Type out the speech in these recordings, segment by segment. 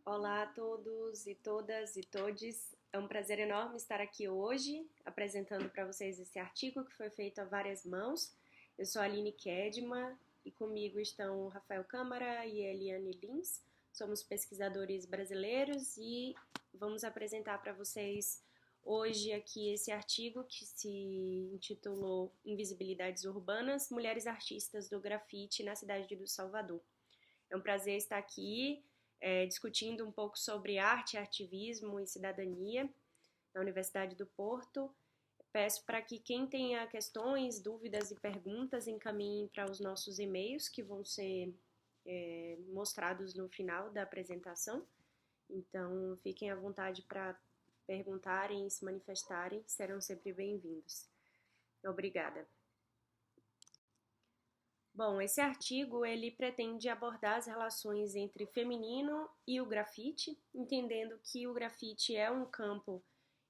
Olá a todos e todas e todes. É um prazer enorme estar aqui hoje apresentando para vocês esse artigo que foi feito a várias mãos. Eu sou a Aline Kedma e comigo estão Rafael Câmara e Eliane Lins. Somos pesquisadores brasileiros e vamos apresentar para vocês hoje aqui esse artigo que se intitulou Invisibilidades Urbanas, Mulheres Artistas do Grafite na cidade do Salvador. É um prazer estar aqui discutindo um pouco sobre arte, ativismo e cidadania na Universidade do Porto. Peço para que quem tenha questões, dúvidas e perguntas encaminhem para os nossos e-mails que vão ser mostrados no final da apresentação. Então, fiquem à vontade para perguntarem e se manifestarem, serão sempre bem-vindos. Obrigada. Bom, esse artigo ele pretende abordar as relações entre feminino e o grafite, entendendo que o grafite é um campo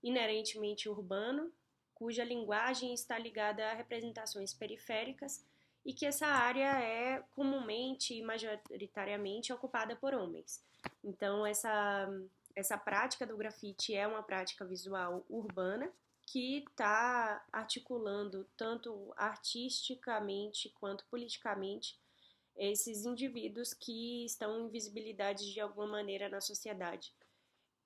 inerentemente urbano, cuja linguagem está ligada a representações periféricas e que essa área é comumente e majoritariamente ocupada por homens. Então, essa prática do grafite é uma prática visual urbana que está articulando tanto artisticamente quanto politicamente esses indivíduos que estão em visibilidade de alguma maneira na sociedade.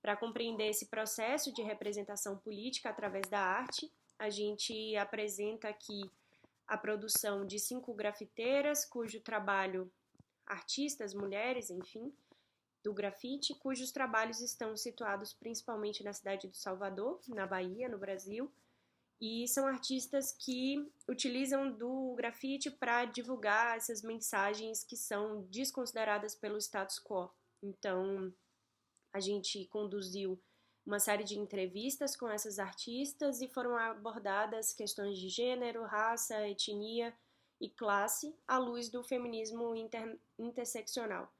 Para compreender esse processo de representação política através da arte, a gente apresenta aqui a produção de 5 grafiteiras, cujo trabalho, artistas, mulheres, enfim, do grafite, cujos trabalhos estão situados principalmente na cidade do Salvador, na Bahia, no Brasil, e são artistas que utilizam do grafite para divulgar essas mensagens que são desconsideradas pelo status quo. Então, a gente conduziu uma série de entrevistas com essas artistas e foram abordadas questões de gênero, raça, etnia e classe à luz do feminismo interseccional.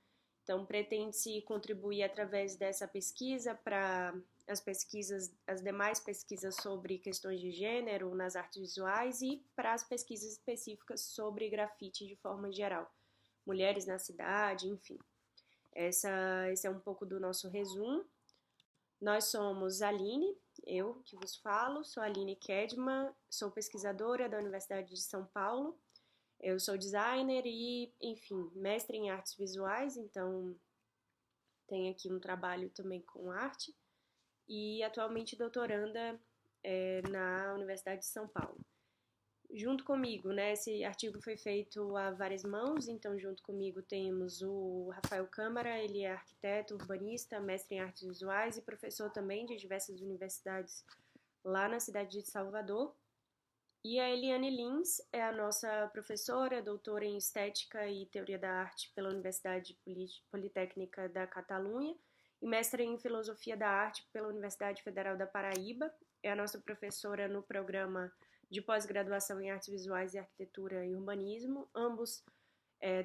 Então, pretende-se contribuir através dessa pesquisa para as demais pesquisas sobre questões de gênero nas artes visuais e para as pesquisas específicas sobre grafite de forma geral. Mulheres na cidade, enfim. Esse é um pouco do nosso resumo. Nós somos Aline, eu que vos falo, sou Aline Kedma, sou pesquisadora da Universidade de São Paulo. Eu sou designer e, enfim, mestre em artes visuais, então tenho aqui um trabalho também com arte e atualmente doutoranda na Universidade de São Paulo. Junto comigo, né, esse artigo foi feito a várias mãos, então junto comigo temos o Rafael Câmara, ele é arquiteto, urbanista, mestre em artes visuais e professor também de diversas universidades lá na cidade de Salvador. E a Eliane Lins é a nossa professora, doutora em Estética e Teoria da Arte pela Universidade Politécnica da Catalunha e mestre em Filosofia da Arte pela Universidade Federal da Paraíba. É a nossa professora no programa de pós-graduação em Artes Visuais e Arquitetura e Urbanismo.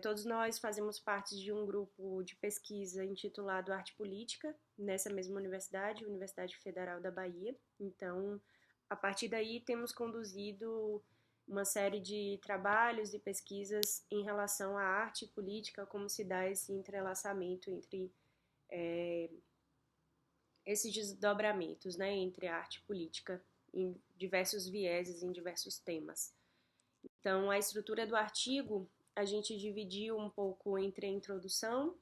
Todos nós fazemos parte de um grupo de pesquisa intitulado Arte Política, nessa mesma universidade, Universidade Federal da Bahia. Então, a partir daí, temos conduzido uma série de trabalhos e pesquisas em relação à arte e política, como se dá esse entrelaçamento entre esses desdobramentos, né, entre arte e política, em diversos vieses, em diversos temas. Então, a estrutura do artigo, a gente dividiu um pouco entre a introdução,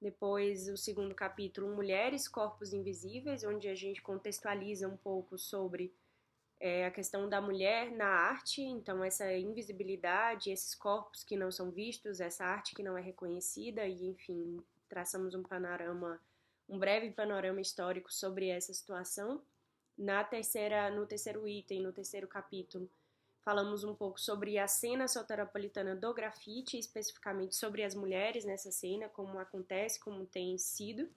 depois o segundo capítulo, Mulheres, Corpos Invisíveis, onde a gente contextualiza um pouco sobre a questão da mulher na arte, então essa invisibilidade, esses corpos que não são vistos, essa arte que não é reconhecida e, enfim, traçamos um breve panorama histórico sobre essa situação. No terceiro item, no terceiro capítulo, falamos um pouco sobre a cena soteropolitana do grafite, especificamente sobre as mulheres nessa cena, como acontece, como tem sido.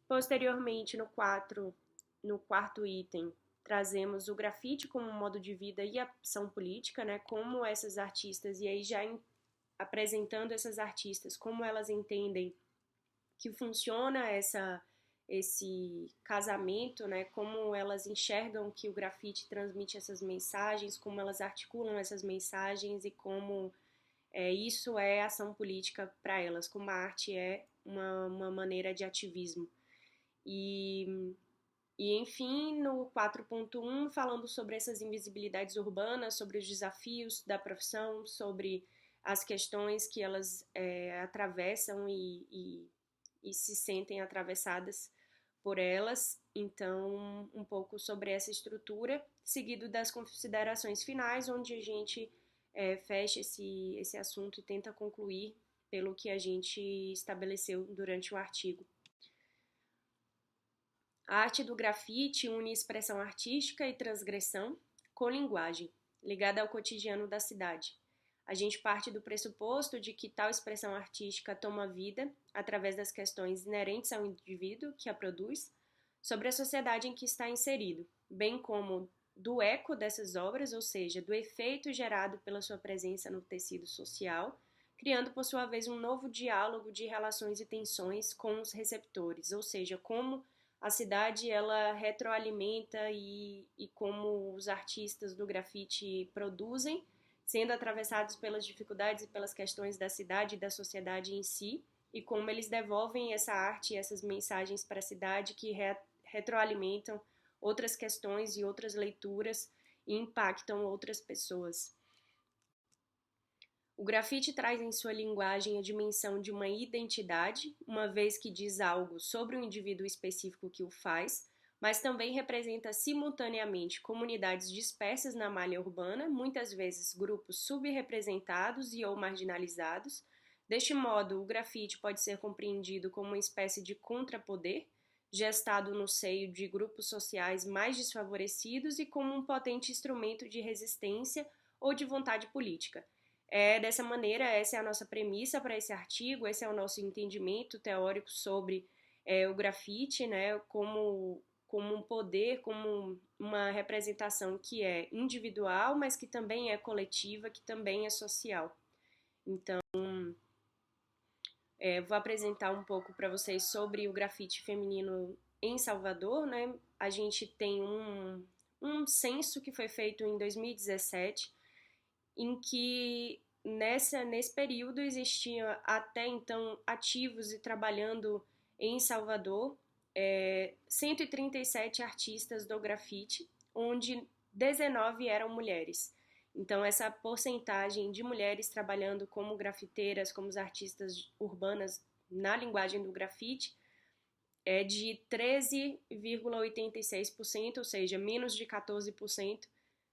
Posteriormente, no quarto item, trazemos o grafite como modo de vida e ação política, né? Como essas artistas, e aí já apresentando essas artistas, como elas entendem que funciona esse casamento, né? Como elas enxergam que o grafite transmite essas mensagens, como elas articulam essas mensagens e como isso é ação política para elas, como a arte é uma maneira de ativismo. E enfim, no 4.1, falando sobre essas invisibilidades urbanas, sobre os desafios da profissão, sobre as questões que elas atravessam e se sentem atravessadas por elas. Então, um pouco sobre essa estrutura, seguido das considerações finais, onde a gente fecha esse assunto e tenta concluir pelo que a gente estabeleceu durante o artigo. A arte do grafite une expressão artística e transgressão com linguagem, ligada ao cotidiano da cidade. A gente parte do pressuposto de que tal expressão artística toma vida através das questões inerentes ao indivíduo que a produz, sobre a sociedade em que está inserido, bem como do eco dessas obras, ou seja, do efeito gerado pela sua presença no tecido social, criando por sua vez um novo diálogo de relações e tensões com os receptores, ou seja, como a cidade ela retroalimenta e como os artistas do grafite produzem, sendo atravessados pelas dificuldades e pelas questões da cidade e da sociedade em si, e como eles devolvem essa arte e essas mensagens para a cidade que retroalimentam outras questões e outras leituras e impactam outras pessoas. O grafite traz em sua linguagem a dimensão de uma identidade, uma vez que diz algo sobre o indivíduo específico que o faz, mas também representa simultaneamente comunidades dispersas na malha urbana, muitas vezes grupos subrepresentados e ou marginalizados. Deste modo, o grafite pode ser compreendido como uma espécie de contrapoder, gestado no seio de grupos sociais mais desfavorecidos e como um potente instrumento de resistência ou de vontade política. Dessa maneira, essa é a nossa premissa para esse artigo, esse é o nosso entendimento teórico sobre o grafite, né, como um poder, como uma representação que é individual, mas que também é coletiva, que também é social. Então, vou apresentar um pouco para vocês sobre o grafite feminino em Salvador, né? A gente tem um censo que foi feito em 2017, em que nesse período existiam até então ativos e trabalhando em Salvador 137 artistas do grafite, onde 19 eram mulheres. Então essa porcentagem de mulheres trabalhando como grafiteiras, como artistas urbanas na linguagem do grafite é de 13,86%, ou seja, menos de 14%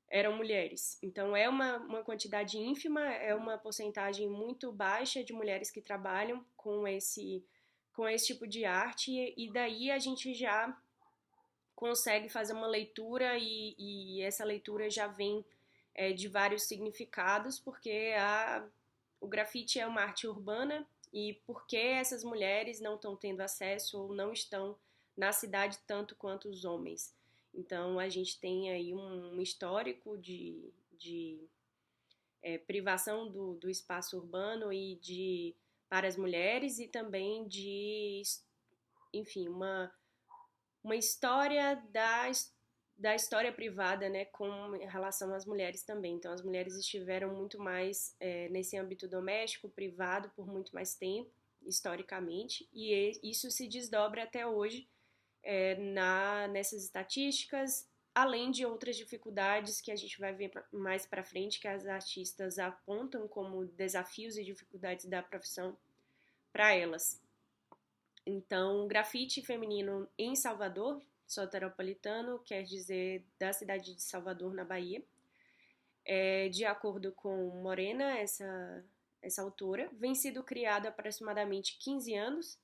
eram mulheres. Então é uma quantidade ínfima, é uma porcentagem muito baixa de mulheres que trabalham com esse tipo de arte, e daí a gente já consegue fazer uma leitura e essa leitura já vem de vários significados, porque o grafite é uma arte urbana e por que essas mulheres não estão tendo acesso ou não estão na cidade tanto quanto os homens. Então, a gente tem aí um histórico de privação do espaço urbano e para as mulheres e também enfim, uma história da história privada, né, com relação às mulheres também. Então, as mulheres estiveram muito mais nesse âmbito doméstico, privado, por muito mais tempo, historicamente, e isso se desdobra até hoje nessas estatísticas, além de outras dificuldades que a gente vai ver mais para frente, que as artistas apontam como desafios e dificuldades da profissão para elas. Então, grafite feminino em Salvador, soteropolitano, quer dizer da cidade de Salvador, na Bahia. De acordo com Morena, essa autora, vem sido criado há aproximadamente 15 anos,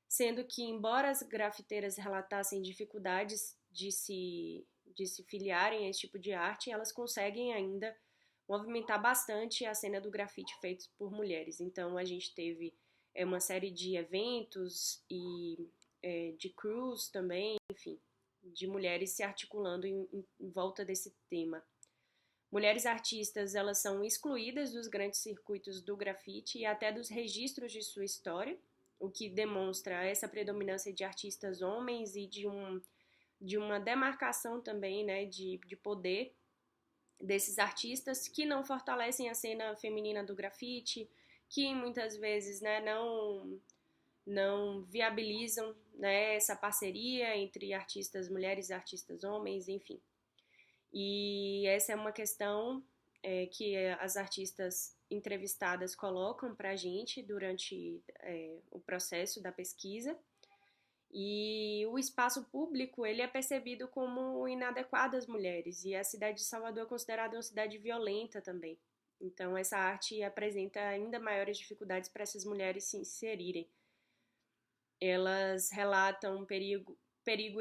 sendo que, embora as grafiteiras relatassem dificuldades de se filiarem a esse tipo de arte, elas conseguem ainda movimentar bastante a cena do grafite feito por mulheres. Então, a gente teve uma série de eventos e de crews também, enfim, de mulheres se articulando em volta desse tema. Mulheres artistas, elas são excluídas dos grandes circuitos do grafite e até dos registros de sua história, o que demonstra essa predominância de artistas homens e de uma demarcação também, né, de poder desses artistas que não fortalecem a cena feminina do grafite, que muitas vezes, né, não viabilizam, né, essa parceria entre artistas mulheres e artistas homens, enfim. E essa é uma questão que as artistas entrevistadas colocam para a gente durante o processo da pesquisa. E o espaço público ele é percebido como inadequado às mulheres, e a cidade de Salvador é considerada uma cidade violenta também. Então essa arte apresenta ainda maiores dificuldades para essas mulheres se inserirem. Elas relatam perigo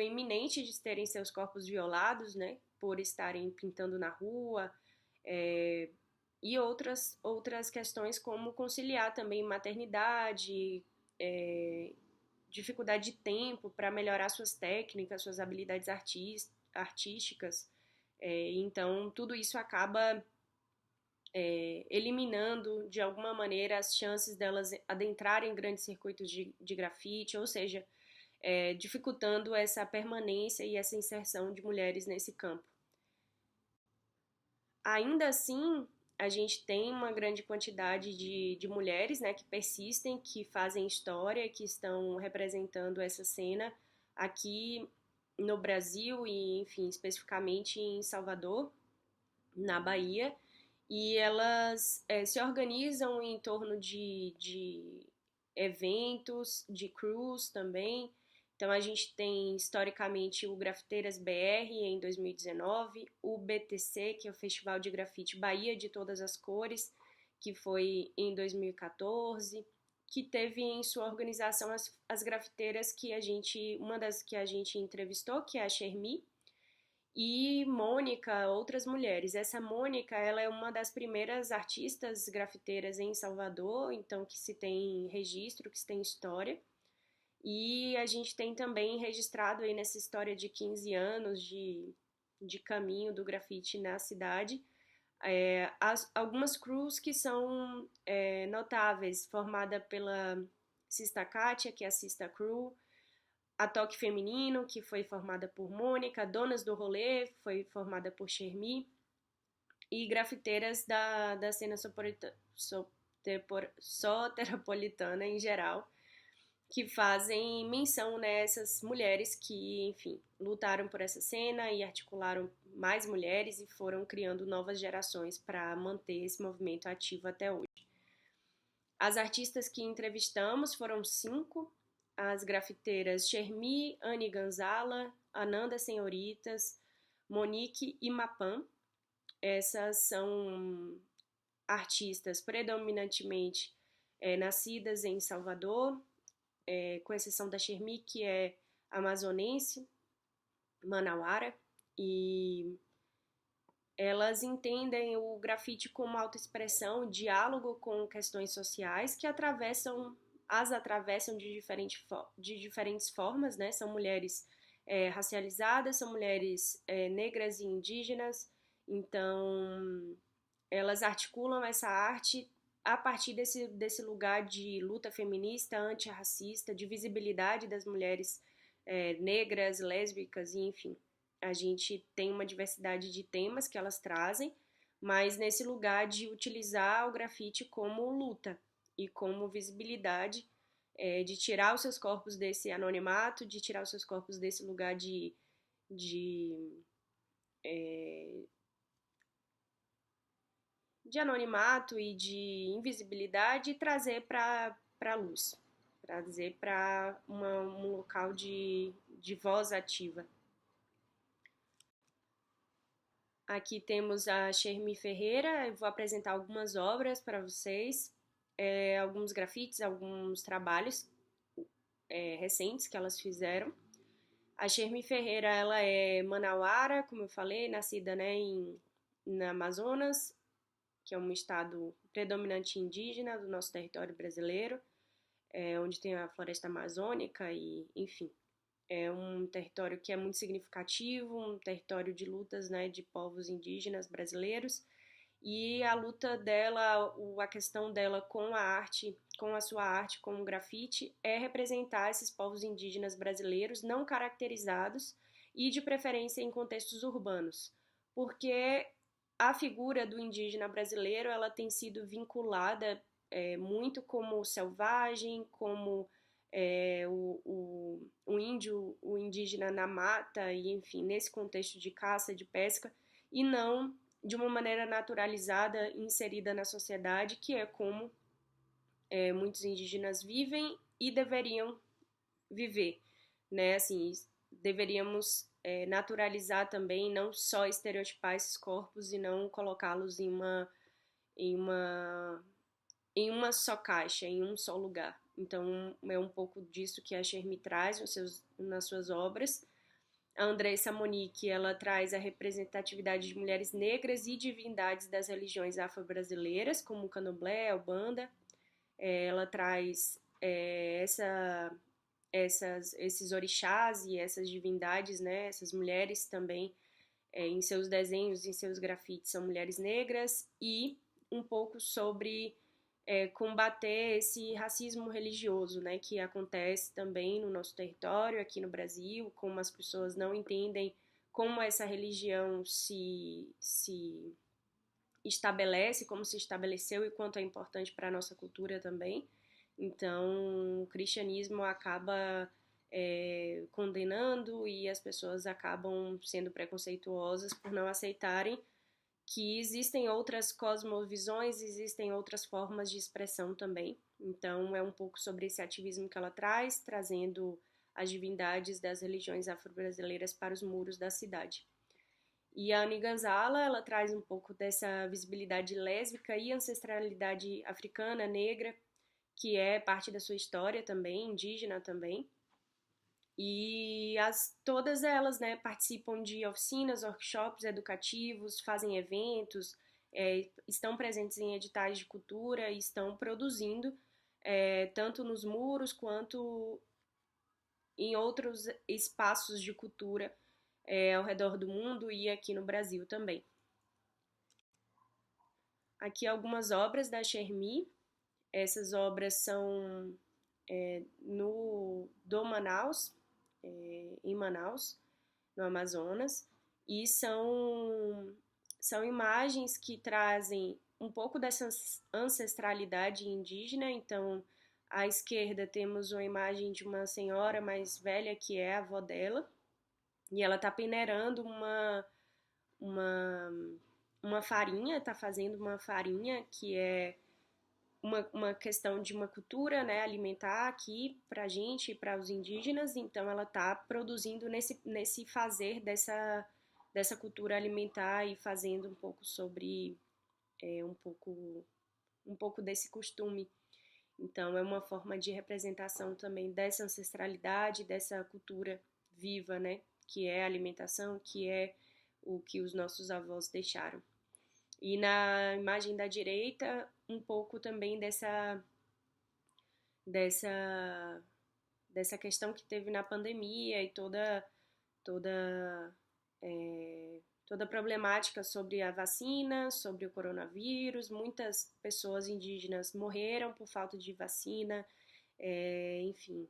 iminente de terem seus corpos violados, né, por estarem pintando na rua, é, e outras questões como conciliar também maternidade, dificuldade de tempo para melhorar suas técnicas, suas habilidades artísticas. Então, tudo isso acaba eliminando, de alguma maneira, as chances delas adentrarem grandes circuitos de grafite, ou seja, dificultando essa permanência e essa inserção de mulheres nesse campo. Ainda assim, a gente tem uma grande quantidade de mulheres, né, que persistem, que fazem história, que estão representando essa cena aqui no Brasil e, enfim, especificamente em Salvador, na Bahia, e elas se organizam em torno de eventos, de crews também. Então a gente tem historicamente o Grafiteiras BR em 2019, o BTC, que é o Festival de Grafite Bahia de Todas as Cores, que foi em 2014, que teve em sua organização as grafiteiras uma das que a gente entrevistou, que é a Shermi, e Mônica, outras mulheres. Essa Mônica, ela é uma das primeiras artistas grafiteiras em Salvador, então que se tem registro, que se tem história. E a gente tem também registrado aí nessa história de 15 anos de caminho do grafite na cidade, algumas crews que são notáveis, formada pela Sista Kátia, que é a Sista Crew, a Toque Feminino, que foi formada por Mônica, Donas do Rolê, foi formada por Shermi, e grafiteiras da cena soteropolitana em geral, que fazem menção nessas mulheres que, enfim, lutaram por essa cena e articularam mais mulheres e foram criando novas gerações para manter esse movimento ativo até hoje. As artistas que entrevistamos foram 5, as grafiteiras Shermi, Anne Gonzala, Ananda Senhoritas, Monique e Mapan. Essas são artistas predominantemente nascidas em Salvador, com exceção da Shermi, que é amazonense, manauara, e elas entendem o grafite como autoexpressão, diálogo com questões sociais que as atravessam de diferentes formas, né? São mulheres racializadas, são mulheres negras e indígenas, então elas articulam essa arte a partir desse lugar de luta feminista, antirracista, de visibilidade das mulheres negras, lésbicas, e enfim. A gente tem uma diversidade de temas que elas trazem, mas nesse lugar de utilizar o grafite como luta e como visibilidade, de tirar os seus corpos desse anonimato, de tirar os seus corpos desse lugar de anonimato e de invisibilidade e trazer para a luz, trazer para um local de voz ativa. Aqui temos a Shermi Ferreira, eu vou apresentar algumas obras para vocês, alguns grafites, alguns trabalhos recentes que elas fizeram. A Shermi Ferreira, ela é manauara, como eu falei, nascida, né, na Amazonas, que é um estado predominante indígena do nosso território brasileiro, onde tem a floresta amazônica e, enfim, é um território que é muito significativo, um território de lutas, né, de povos indígenas brasileiros, e a luta dela, a questão dela com a arte, com a sua arte, com o grafite, é representar esses povos indígenas brasileiros não caracterizados e de preferência em contextos urbanos, porque a figura do indígena brasileiro ela tem sido vinculada muito como selvagem, como o índio, o indígena na mata, e enfim, nesse contexto de caça, de pesca, e não de uma maneira naturalizada, inserida na sociedade, que é como muitos indígenas vivem e deveriam viver, né? Assim, deveríamos naturalizar também, não só estereotipar esses corpos e não colocá-los em uma, em uma só caixa, em um só lugar. Então, é um pouco disso que a Shermi traz nas suas obras. A Andressa Monique, ela traz a representatividade de mulheres negras e divindades das religiões afro-brasileiras, como o candomblé, a Ubanda. Ela traz esses orixás e essas divindades, né, essas mulheres também, em seus desenhos, em seus grafites, são mulheres negras, e um pouco sobre combater esse racismo religioso, né, que acontece também no nosso território, aqui no Brasil, como as pessoas não entendem como essa religião se estabelece, como se estabeleceu e quanto é importante para a nossa cultura também. Então, o cristianismo acaba condenando e as pessoas acabam sendo preconceituosas por não aceitarem que existem outras cosmovisões, existem outras formas de expressão também. Então, é um pouco sobre esse ativismo que ela traz, trazendo as divindades das religiões afro-brasileiras para os muros da cidade. E a Annie Gonzala, ela traz um pouco dessa visibilidade lésbica e ancestralidade africana, negra, que é parte da sua história também, indígena também. E todas elas, né, participam de oficinas, workshops educativos, fazem eventos, estão presentes em editais de cultura e estão produzindo, tanto nos muros quanto em outros espaços de cultura ao redor do mundo e aqui no Brasil também. Aqui algumas obras da Shermi. Essas obras são do Manaus, em Manaus, no Amazonas, e são imagens que trazem um pouco dessa ancestralidade indígena. Então, à esquerda temos uma imagem de uma senhora mais velha, que é a avó dela, e ela está peneirando uma, uma farinha, está fazendo uma farinha que é uma questão de uma cultura, né, alimentar aqui para a gente e para os indígenas. Então ela está produzindo nesse fazer dessa cultura alimentar e fazendo um pouco sobre um pouco desse costume. Então é uma forma de representação também dessa ancestralidade, dessa cultura viva, né, que é a alimentação, que é o que os nossos avós deixaram. E na imagem da direita, um pouco também dessa, dessa questão que teve na pandemia e toda, toda a problemática sobre a vacina, sobre o coronavírus. Muitas pessoas indígenas morreram por falta de vacina, enfim.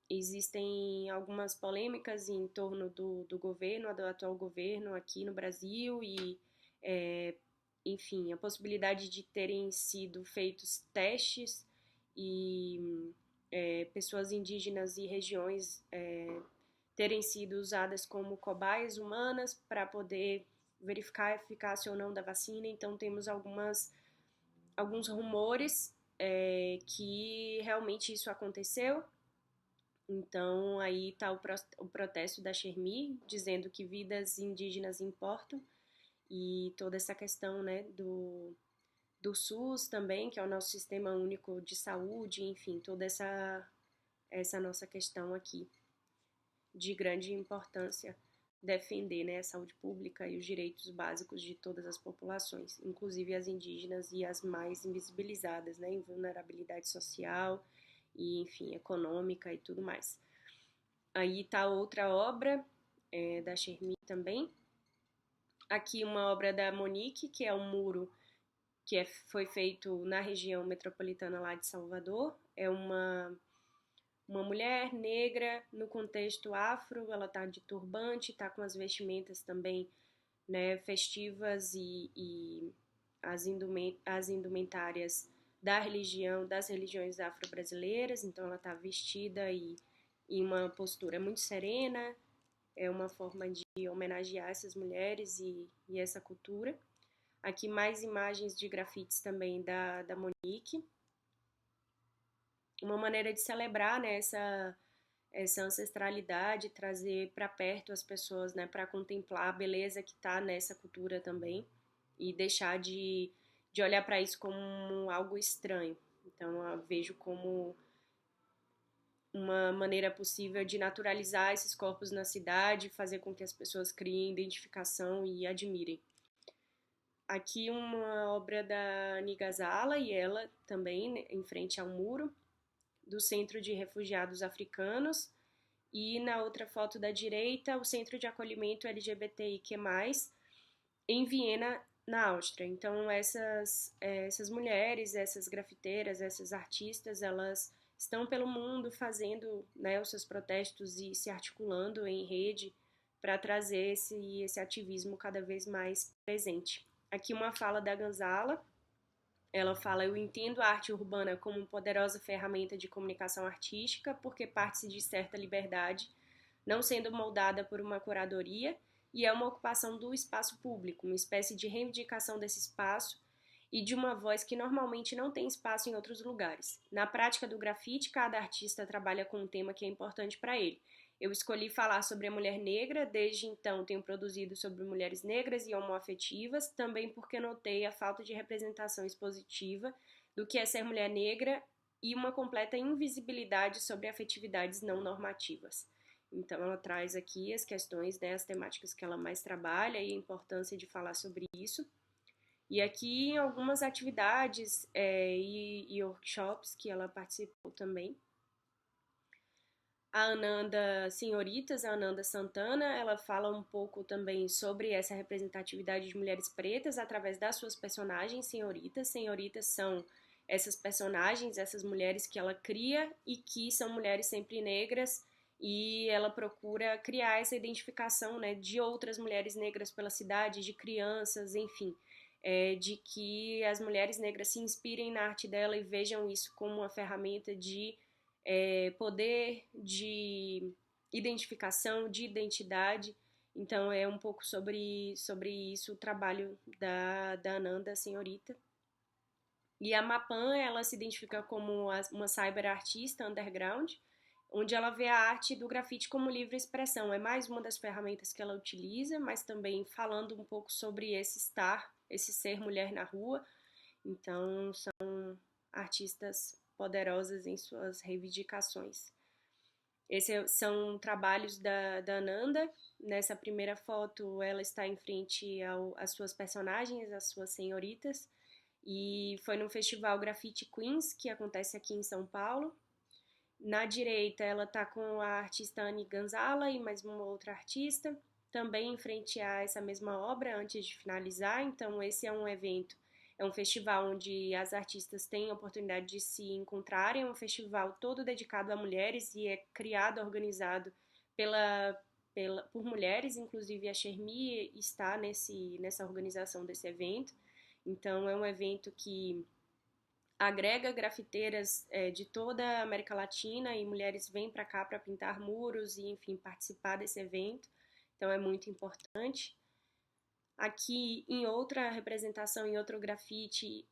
Existem algumas polêmicas em torno do governo, do atual governo aqui no Brasil e enfim, a possibilidade de terem sido feitos testes e pessoas indígenas e regiões terem sido usadas como cobaias humanas para poder verificar a eficácia ou não da vacina. Então temos alguns rumores que realmente isso aconteceu. Então aí está o protesto da Shermi, dizendo que vidas indígenas importam, e toda essa questão, né, do SUS também, que é o nosso Sistema Único de Saúde, enfim, toda essa nossa questão aqui de grande importância defender, né, a saúde pública e os direitos básicos de todas as populações, inclusive as indígenas e as mais invisibilizadas, né, em vulnerabilidade social e, enfim, econômica e tudo mais. Aí está outra obra da Shermi também. Aqui uma obra da Monique, que é um muro que foi feito na região metropolitana lá de Salvador. É uma mulher negra no contexto afro, ela tá de turbante, tá com as vestimentas também, né, festivas e as indumentárias das religiões afro-brasileiras, então ela está vestida e em uma postura muito serena, é uma forma de homenagear essas mulheres e essa cultura. Aqui mais imagens de grafites também da Monique, uma maneira de celebrar, né, essa ancestralidade, trazer para perto as pessoas, né, para contemplar a beleza que está nessa cultura também e deixar de olhar para isso como algo estranho. Então, eu vejo como uma maneira possível de naturalizar esses corpos na cidade, fazer com que as pessoas criem identificação e admirem. Aqui uma obra da Nigazala e ela também, né, em frente ao muro do Centro de Refugiados Africanos, e na outra foto da direita, o Centro de Acolhimento LGBTIQ+, em Viena, na Áustria. Então, essas mulheres, essas grafiteiras, essas artistas, elas estão pelo mundo fazendo, né, os seus protestos e se articulando em rede para trazer esse ativismo cada vez mais presente. Aqui uma fala da Gonzala. Ela fala: eu entendo a arte urbana como uma poderosa ferramenta de comunicação artística porque parte-se de certa liberdade, não sendo moldada por uma curadoria, e é uma ocupação do espaço público, uma espécie de reivindicação desse espaço e de uma voz que normalmente não tem espaço em outros lugares. Na prática do grafite, cada artista trabalha com um tema que é importante para ele. Eu escolhi falar sobre a mulher negra, desde então tenho produzido sobre mulheres negras e homoafetivas, também porque notei a falta de representação expositiva do que é ser mulher negra e uma completa invisibilidade sobre afetividades não normativas. Então ela traz aqui as questões, né, as temáticas que ela mais trabalha e a importância de falar sobre isso. E aqui algumas atividades e workshops que ela participou também. A Ananda Senhoritas, a Ananda Santana, ela fala um pouco também sobre essa representatividade de mulheres pretas através das suas personagens senhoritas. Senhoritas são essas personagens, essas mulheres que ela cria e que são mulheres sempre negras, e ela procura criar essa identificação, né, de outras mulheres negras pela cidade, de crianças, enfim, de que as mulheres negras se inspirem na arte dela e vejam isso como uma ferramenta de poder, de identificação, de identidade. Então é um pouco sobre isso o trabalho da Ananda Senhorita. E a Mapan, ela se identifica como uma cyberartista underground, onde ela vê a arte do grafite como livre expressão. É mais uma das ferramentas que ela utiliza, mas também falando um pouco sobre esse ser mulher na rua. Então são artistas poderosas em suas reivindicações. Esses são trabalhos da Ananda. Nessa primeira foto, ela está em frente às suas personagens, às suas senhoritas, e foi no Festival Graffiti Queens, que acontece aqui em São Paulo. Na direita, ela está com a artista Annie Gonzala e mais uma outra artista, também em frente a essa mesma obra, antes de finalizar. Então, esse é um evento, é um festival onde as artistas têm a oportunidade de se encontrarem, é um festival todo dedicado a mulheres e é criado, organizado por mulheres, inclusive a Chermi está nessa organização desse evento. Então, é um evento que agrega grafiteiras de toda a América Latina, e mulheres vêm para cá para pintar muros e, enfim, participar desse evento. Então é muito importante. Aqui, em outra representação, em outro grafite,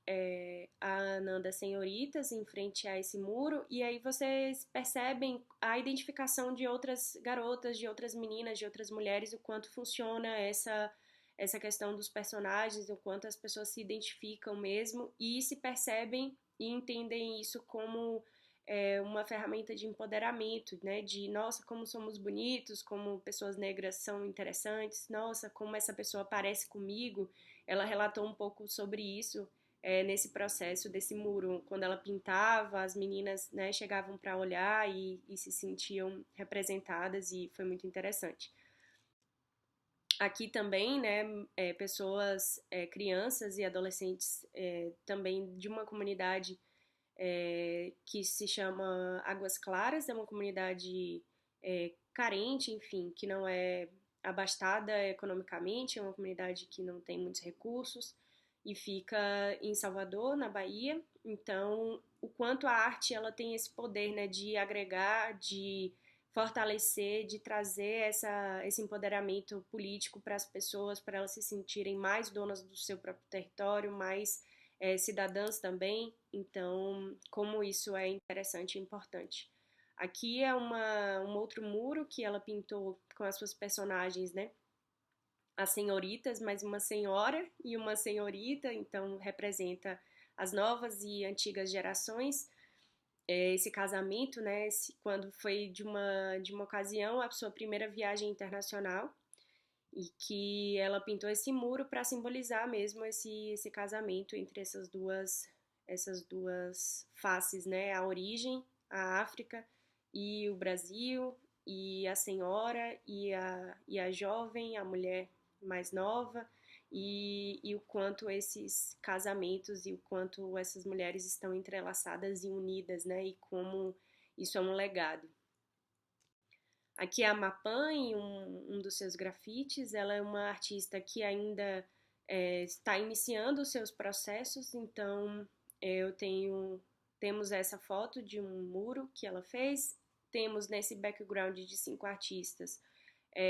a Ananda Senhoritas, em frente a esse muro, e aí vocês percebem a identificação de outras garotas, de outras meninas, de outras mulheres, o quanto funciona essa questão dos personagens, o quanto as pessoas se identificam mesmo e se percebem e entendem isso como uma ferramenta de empoderamento, né? De, nossa, como somos bonitos, como pessoas negras são interessantes, nossa, como essa pessoa parece comigo. Ela relatou um pouco sobre isso nesse processo desse muro. Quando ela pintava, as meninas, né, chegavam para olhar e se sentiam representadas, e foi muito interessante. Aqui também, né, pessoas, crianças e adolescentes também de uma comunidade que se chama Águas Claras, é uma comunidade carente, enfim, que não é abastada economicamente, é uma comunidade que não tem muitos recursos e fica em Salvador, na Bahia. Então, o quanto a arte ela tem esse poder, né, de agregar, de fortalecer, de trazer esse empoderamento político para as pessoas, para elas se sentirem mais donas do seu próprio território, mais cidadãs também. Então, como isso é interessante e importante. Aqui é um outro muro que ela pintou com as suas personagens, né? As senhoritas, mas uma senhora e uma senhorita, então representa as novas e antigas gerações. Esse casamento, né, quando foi de uma ocasião, a sua primeira viagem internacional, e que ela pintou esse muro para simbolizar mesmo esse casamento entre essas duas faces, né, a origem, a África e o Brasil, e a senhora e a jovem, a mulher mais nova, e o quanto esses casamentos e o quanto essas mulheres estão entrelaçadas e unidas, né, e como isso é um legado. Aqui é a Mapan, em um dos seus grafites. Ela é uma artista que ainda está iniciando os seus processos, então eu temos essa foto de um muro que ela fez, temos nesse background de 5 artistas,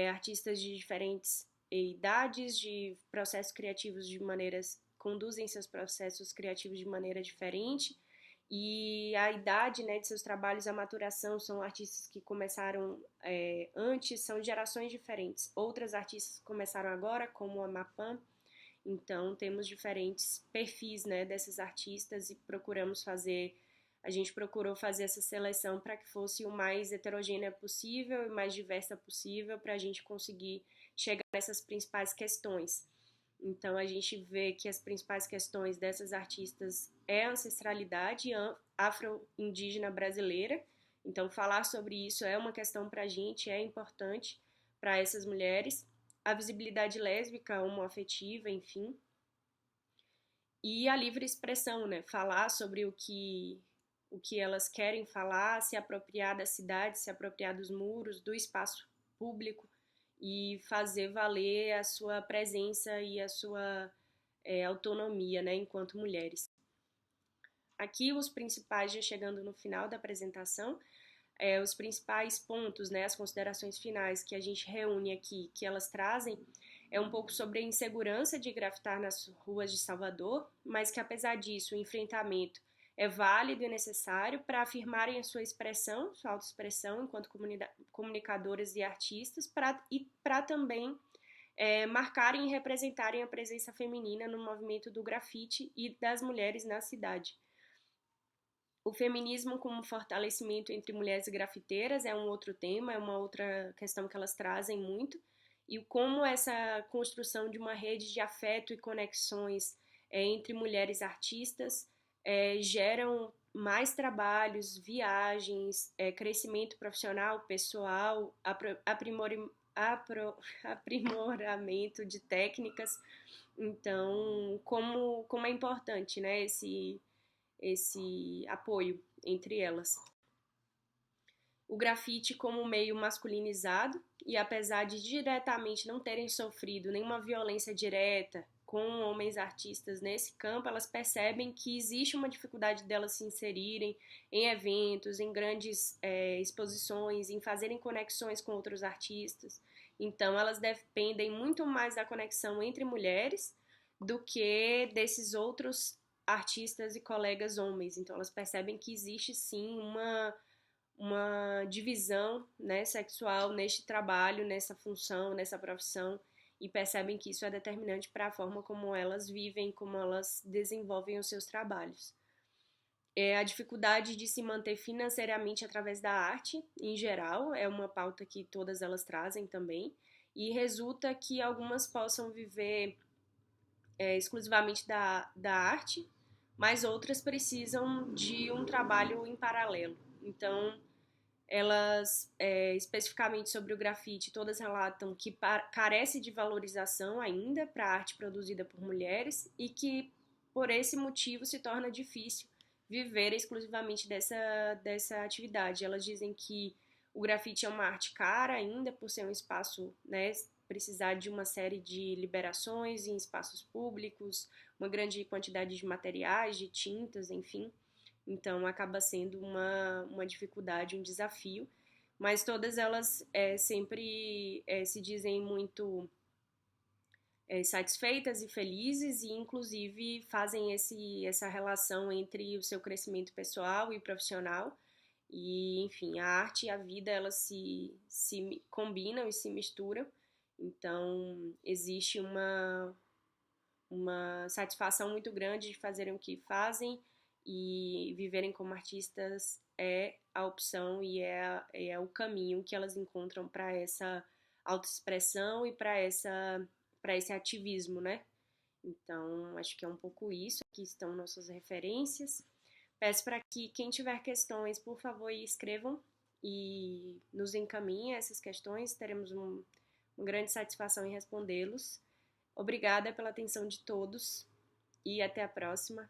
artistas de diferentes idades, de processos criativos de maneiras, conduzem seus processos criativos de maneira diferente, e a idade, né, de seus trabalhos, a maturação, são artistas que começaram antes, são gerações diferentes. Outras artistas começaram agora, como a Mapan, então temos diferentes perfis, né, desses artistas e a gente procurou fazer essa seleção para que fosse o mais heterogênea possível e mais diversa possível para a gente conseguir chegar nessas principais questões. Então a gente vê que as principais questões dessas artistas é a ancestralidade afro-indígena brasileira. Então falar sobre isso é uma questão para a gente, é importante para essas mulheres. A visibilidade lésbica, homoafetiva, enfim. E a livre expressão, né? Falar sobre o que elas querem falar, se apropriar da cidade, se apropriar dos muros, do espaço público, e fazer valer a sua presença e a sua autonomia, né, enquanto mulheres. Aqui os principais, já chegando no final da apresentação, os principais pontos, né, as considerações finais que a gente reúne aqui, que elas trazem, é um pouco sobre a insegurança de grafitar nas ruas de Salvador, mas que apesar disso o enfrentamento é válido e necessário para afirmarem a sua expressão, sua autoexpressão enquanto comunicadoras e artistas, e para também marcarem e representarem a presença feminina no movimento do grafite e das mulheres na cidade. O feminismo como fortalecimento entre mulheres grafiteiras é um outro tema, é uma outra questão que elas trazem muito, e como essa construção de uma rede de afeto e conexões entre mulheres artistas geram mais trabalhos, viagens, crescimento profissional, pessoal, aprimoramento de técnicas. Então, como é importante, né, esse apoio entre elas. O grafite como meio masculinizado, e apesar de diretamente não terem sofrido nenhuma violência direta com homens artistas nesse campo, elas percebem que existe uma dificuldade delas se inserirem em eventos, em grandes exposições, em fazerem conexões com outros artistas. Então elas dependem muito mais da conexão entre mulheres do que desses outros artistas e colegas homens. Então elas percebem que existe sim uma divisão, né, sexual neste trabalho, nessa função, nessa profissão, e percebem que isso é determinante para a forma como elas vivem, como elas desenvolvem os seus trabalhos. A dificuldade de se manter financeiramente através da arte, em geral, é uma pauta que todas elas trazem também, e resulta que algumas possam viver exclusivamente da arte, mas outras precisam de um trabalho em paralelo. Então, elas, especificamente sobre o grafite, todas relatam que carece de valorização ainda para a arte produzida por mulheres e que, por esse motivo, se torna difícil viver exclusivamente dessa atividade. Elas dizem que o grafite é uma arte cara ainda, por ser um espaço, né, precisar de uma série de liberações em espaços públicos, uma grande quantidade de materiais, de tintas, enfim. Então, acaba sendo uma dificuldade, um desafio. Mas todas elas sempre se dizem muito satisfeitas e felizes e, inclusive, fazem essa relação entre o seu crescimento pessoal e profissional. E, enfim, a arte e a vida, elas se combinam e se misturam. Então, existe uma satisfação muito grande de fazerem o que fazem e viverem como artistas é a opção e é o caminho que elas encontram para essa autoexpressão e para esse ativismo, né? Então, acho que é um pouco isso. Aqui estão nossas referências. Peço para que quem tiver questões, por favor, escrevam e nos encaminhem essas questões. Teremos uma grande satisfação em respondê-los. Obrigada pela atenção de todos e até a próxima.